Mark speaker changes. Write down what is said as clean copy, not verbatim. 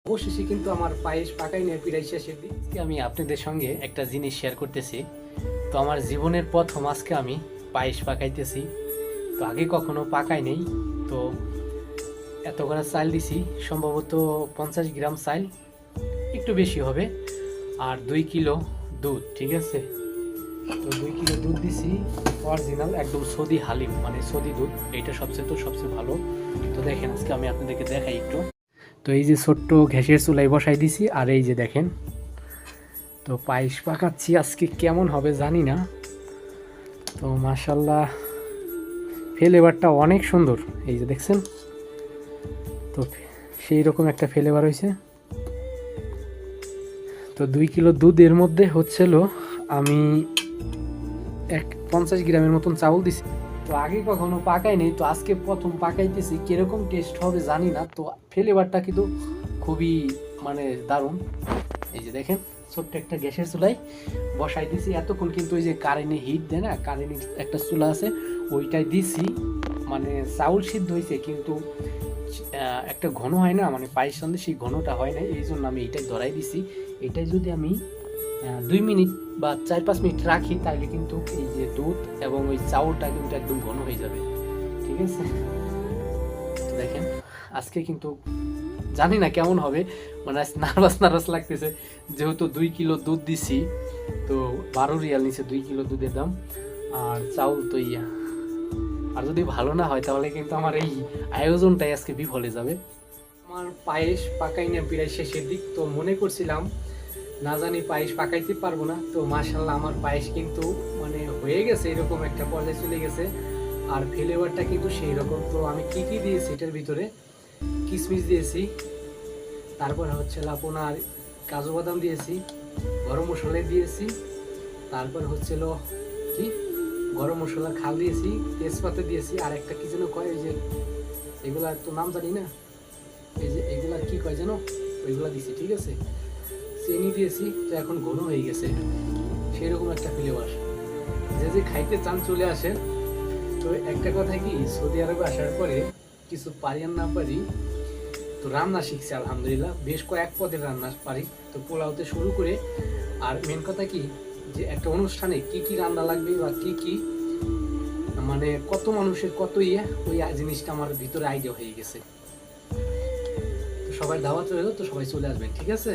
Speaker 1: অবশেষে কিন্তু আমার পায়েস পাকাই নিয়ে প্রায় শেষের দিক। আমি আপনাদের সঙ্গে একটা জিনিস শেয়ার করতেছি। তো আমার জীবনের প্রথম আজকে আমি পায়েস পাকাইতেছি। তো আগে কখনো পাকাই নেই। তো এত করে চাল দিছি, সম্ভবত 50 গ্রাম চাল, একটু বেশি হবে, আর 2 কিলো দুধ। ঠিক আছে, তো 2 কিলো দুধ দিছি, অরিজিনাল একদম সৌদি হালিম, মানে সৌদি দুধ, এইটা সবচেয়ে ভালো। তো দেখেন আজকে আমি আপনাদেরকে দেখাই একটু। তো এই যে ছোট্ট গ্যাসের চুলাই বসাই দিছি, আর এই যে দেখেন, তো পায়েস পাকাচ্ছি। আজকে কেমন হবে জানি না। তো মাশাল্লাহ, ফ্লেভারটা অনেক সুন্দর, এই যে দেখছেন। তো সেই রকম একটা ফ্লেভার হয়েছে। তো 2 কিলো দুধের মধ্যে হচ্ছিল আমি 50 গ্রামের মতন চাউল দিছি। তো আগে কখনো পাকাই নেই, তো আজকে প্রথম পাকাইতেছি। কিরকম টেস্ট হবে জানি না। তো ফ্লেভারটা কিন্তু খুবই মানে দারুণ। এই যে দেখেন, ছোট্ট একটা গ্যাসের চুলাই বসাই দিছি। এতক্ষণ কিন্তু ওই যে কারেন্টে হিট দেয় না, কারেন্টের একটা চুলা আছে, ওইটাই দিছি। মানে চাউল সিদ্ধ হয়েছে, কিন্তু একটা ঘন হয় না, মানে পায়েস সন্দেশ, সেই ঘনটা হয় না। এই জন্য আমি এইটাই ধরাই দিছি। এটাই যদি আমি 2 মিনিট বা 4-5 মিনিট রাখি, তাহলে কিন্তু এই যে দুধ এবং ওই চাউলটা কিন্তু একদম ঘন হয়ে যাবে। ঠিক আছে, দেখেন আজকে কিন্তু জানি না কেমন হবে, মানে নার্ভাস লাগতেছে। যেহেতু 2 কিলো দুধ দিছি, তো 12 রিয়াল নিচে 2 কিলো দুধের দাম। আর চাউল তো ইয়া, আর যদি ভালো না হয় তাহলে কিন্তু আমার এই আয়োজনটাই আজকে বিফলে যাবে। আমার পায়েস পাকাই না প্রায় শেষের দিক। তো মনে করছিলাম না জানি পায়েস পাকাইতে পারবো না। তো মাশাল্লাহ আমার পায়েস কিন্তু মানে হয়ে গেছে, এরকম একটা পর্যায়ে চলে গেছে। আর ফ্লেভারটা কিন্তু সেই রকম। তো আমি কি কি দিয়েছি এটার ভিতরে, কিশমিশ দিয়েছি, তারপরে হচ্ছে আপনার কাজু বাদাম দিয়েছি, গরম মশলা দিয়েছি, তারপর হচ্ছিল কি গরম মশলা খাল দিয়েছি, তেজপাতা দিয়েছি, আর একটা কি যেন কয়, ওই যে এগুলা তো নাম জানি না, এই যে এগুলা কি কয় যেন, ওইগুলা দিয়েছি। ঠিক আছে, চিনি দিয়েছি। তো এখন ঘন হয়ে গেছে, সেরকম একটা ফ্লেভার। যে যে খাইতে চান চলে আসেন। তো একটা কথা কি, সৌদি আরবে আসার পরে কিছু পারি আর না পারি, তো রান্না শিখছি আলহামদুলিল্লাহ, বেশ কয়েক পদের রান্না পারি। তো পোলাওতে শুরু করে, আর মেন কথা কি, যে একটা অনুষ্ঠানে কি কি রান্না লাগবে বা কি কি মানে কত মানুষের কত ইয়ে, ওই জিনিসটা আমার ভিতরে আইডিয়া হয়ে গেছে। তো সবাই দাওয়াত রইলো, তো সবাই চলে আসবেন। ঠিক আছে।